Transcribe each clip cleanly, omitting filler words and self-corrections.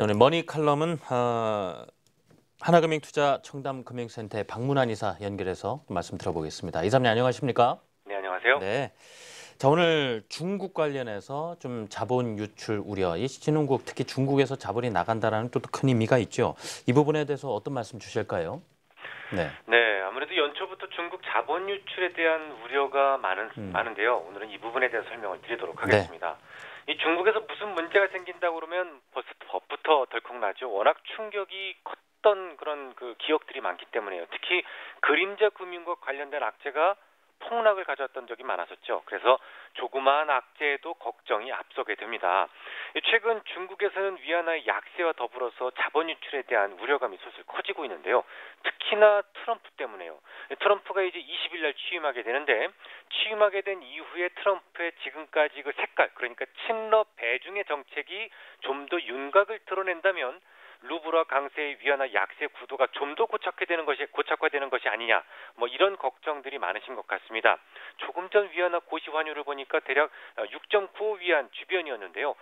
오늘 머니 칼럼은 하나금융투자 청담금융센터의 박문환 이사 연결해서 말씀 들어보겠습니다. 이사님 안녕하십니까? 네, 안녕하세요. 네. 자, 오늘 중국 관련해서 좀 자본 유출 우려, 이 신흥국 특히 중국에서 자본이 나간다라는 또 큰 의미가 있죠. 이 부분에 대해서 어떤 말씀 주실까요? 네. 네, 아무래도 연초부터 중국 자본 유출에 대한 우려가 많은데요. 오늘은 이 부분에 대해서 설명을 드리도록 하겠습니다. 이 중국에서 무슨 문제가 생긴다고 그러면 벌써 법부터 덜컥 나죠. 워낙 충격이 컸던 그런 기억들이 많기 때문에요. 특히 그림자 금융과 관련된 악재가 폭락을 가져왔던 적이 많았었죠. 그래서 조그마한 악재에도 걱정이 앞서게 됩니다. 최근 중국에서는 위안화의 약세와 더불어서 자본 유출에 대한 우려감이 슬슬 커지고 있는데요. 특히나 트럼프 때문에요. 트럼프가 이제 20일 날 취임하게 되는데 취임하게 된 이후에 트럼프의 지금까지 그 색깔, 그러니까 친러 배중의 정책이 좀 더 윤곽을 드러낸다면 루블화 강세의 위안화 약세 구도가 좀 더 고착화되는 것이 아니냐, 뭐 이런 걱정들이 많으신 것 같습니다. 조금 전 위안화 고시 환율을 보니까 대략 6.95위안 주변이었는데요.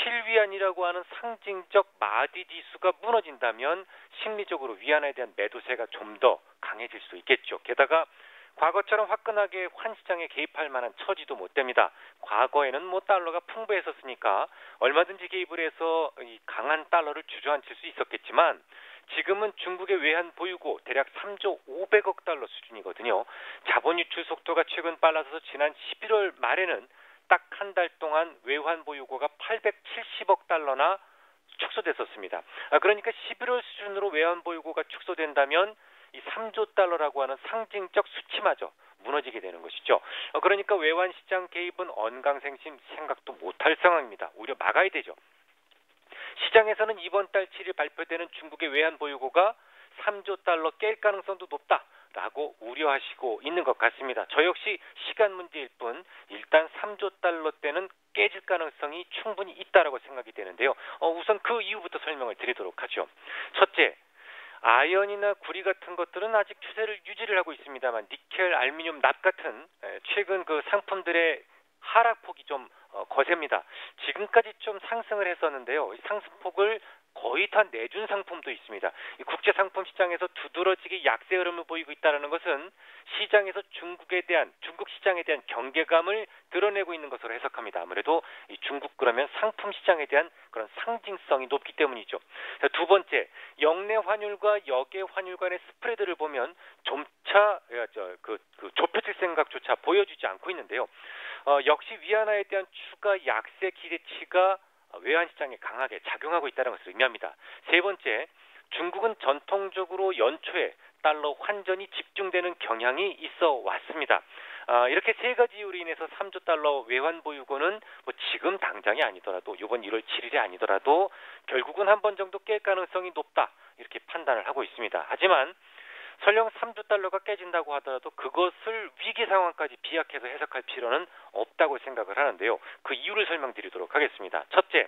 7위안이라고 하는 상징적 마디 지수가 무너진다면 심리적으로 위안화에 대한 매도세가 좀 더 강해질 수 있겠죠. 게다가 과거처럼 화끈하게 환시장에 개입할 만한 처지도 못 됩니다. 과거에는 달러가 풍부했었으니까 얼마든지 개입을 해서 이 강한 달러를 주저앉힐 수 있었겠지만 지금은 중국의 외환 보유고 대략 3조 500억 달러 수준이거든요. 자본 유출 속도가 최근 빨라져서 지난 11월 말에는 딱 한 달 동안 외환 보유고가 870억 달러나 축소됐었습니다. 그러니까 11월 수준으로 외환 보유고가 축소된다면 이 3조 달러라고 하는 상징적 수치마저 무너지게 되는 것이죠. 그러니까 외환 시장 개입은 언강생심 생각도 못할 상황입니다. 오히려 막아야 되죠. 시장에서는 이번 달 7일 발표되는 중국의 외환 보유고가 3조 달러 깰 가능성도 높다라고 우려하시고 있는 것 같습니다. 저 역시 시간 문제일 뿐 일단 3조 달러대는 깨질 가능성이 충분히 있다라고 생각이 되는데요. 우선 그 이유부터 설명을 드리도록 하죠. 첫째, 아연이나 구리 같은 것들은 아직 추세를 유지를 하고 있습니다만 니켈, 알루미늄, 납 같은 최근 그 상품들의 하락폭이 좀 거셉니다. 지금까지 좀 상승을 했었는데요. 이 상승폭을 거의 다 내준 상품도 있습니다. 이 국제 상품 시장에서 두드러지게 약세 흐름을 보이고 있다는 것은 시장에서 중국 시장에 대한 경계감을 드러내고 있는 것으로 해석합니다. 아무래도 이 중국 그러면 상품 시장에 대한 그런 상징성이 높기 때문이죠. 두 번째, 역내 환율과 역외 환율 간의 스프레드를 보면 점차 좁혀질 생각조차 보여주지 않고 있는데요. 역시 위안화에 대한 추가 약세 기대치가 외환시장에 강하게 작용하고 있다는 것을 의미합니다. 세 번째, 중국은 전통적으로 연초에 달러 환전이 집중되는 경향이 있어 왔습니다. 이렇게 세 가지 이유로 인해서 3조 달러 외환 보유고는 지금 당장이 아니더라도 이번 1월 7일이 아니더라도 결국은 한 번 정도 깰 가능성이 높다 이렇게 판단을 하고 있습니다. 하지만 설령 3조 달러가 깨진다고 하더라도 그것을 위기 상황까지 비약해서 해석할 필요는 없다고 생각을 하는데요. 그 이유를 설명드리도록 하겠습니다. 첫째,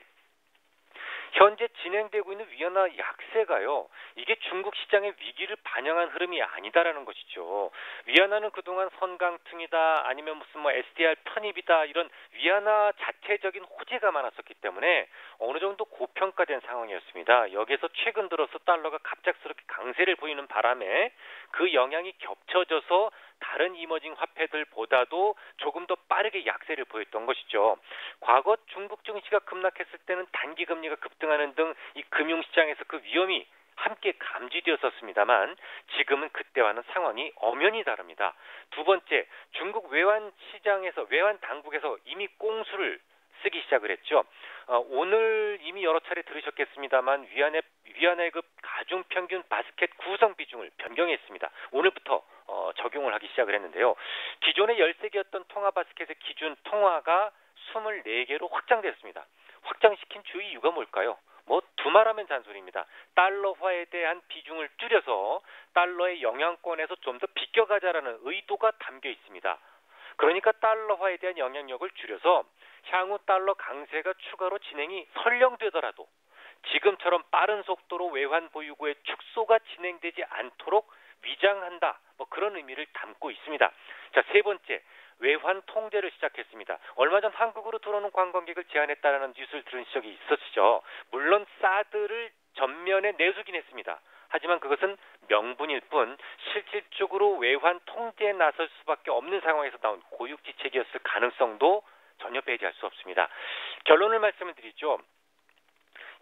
현재 진행되고 있는 위안화 약세가요. 이게 중국 시장의 위기를 반영한 흐름이 아니다라는 것이죠. 위안화는 그동안 선강퉁이다 아니면 무슨 SDR 편입이다 이런 위안화 자체적인 호재가 많았었기 때문에 어느 정도 고평가된 상황이었습니다. 여기에서 최근 들어서 달러가 갑작스럽게 강세를 보이는 바람에 그 영향이 겹쳐져서 다른 이머징 화폐들보다도 조금 더 빠르게 약세를 보였던 것이죠. 과거 중국 증시가 급락했을 때는 단기 금리가 급등하는 등 이 금융시장에서 그 위험이 함께 감지되었었습니다만 지금은 그때와는 상황이 엄연히 다릅니다. 두 번째, 중국 외환 당국에서 이미 꽁수를 쓰기 시작을 했죠. 오늘 이미 여러 차례 들으셨겠습니다만 위안화의 그 가중평균 바스켓 구성 비중을 변경했습니다. 오늘부터 적용을 하기 시작을 했는데요. 기존의 13개였던 통화 바스켓의 기준 통화가 24개로 확장됐습니다. 확장시킨 주 이유가 뭘까요? 두말하면 잔소리입니다. 달러화에 대한 비중을 줄여서 달러의 영향권에서 좀 더 비껴가자라는 의도가 담겨 있습니다. 그러니까 달러화에 대한 영향력을 줄여서 향후 달러 강세가 추가로 진행이 설령되더라도 지금처럼 빠른 속도로 외환 보유고의 축소가 진행되지 않도록 위장한다. 그런 의미를 담고 있습니다. 자, 세 번째, 외환 통제를 시작했습니다. 얼마 전 한국으로 들어오는 관광객을 제한했다라는 뉴스를 들은 적이 있었죠. 물론 사드를 전면에 내수긴 했습니다. 하지만 그것은 명분일 뿐 실질적으로 외환 통제에 나설 수밖에 없는 상황에서 나온 고육지책이었을 가능성도 전혀 배제할 수 없습니다. 결론을 말씀을 드리죠.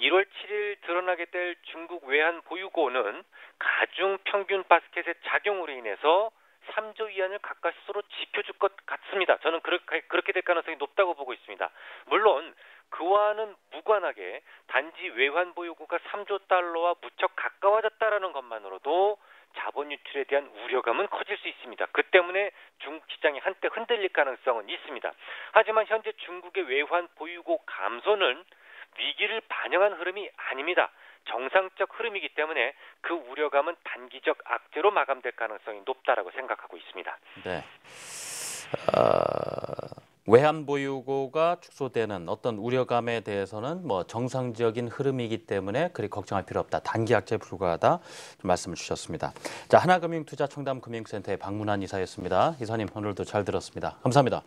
1월 7일 드러나게 될 중국 외환 보유고는 가중 평균 바스켓의 작용으로 인해서 3조 위안을 가까스로 지켜줄 것 같습니다. 저는 그렇게 될 가능성이 높다고 보고 있습니다. 물론 그와는 무관하게 단지 외환 보유고가 3조 달러와 무척 가까워졌다라는 것만으로도 자본 유출에 대한 우려감은 커질 수 있습니다. 그 때문에 중국 시장이 한때 흔들릴 가능성은 있습니다. 하지만 현재 중국의 외환 보유고 감소는 위기를 반영한 흐름이 아닙니다. 정상적 흐름이기 때문에 그 우려감은 단기적 악재로 마감될 가능성이 높다라고 생각하고 있습니다. 네. 외환 보유고가 축소되는 어떤 우려감에 대해서는 뭐 정상적인 흐름이기 때문에 그리 걱정할 필요 없다. 단기 악재에 불과하다. 말씀을 주셨습니다. 자, 하나금융투자청담금융센터의 박문환 이사였습니다. 이사님 오늘도 잘 들었습니다. 감사합니다.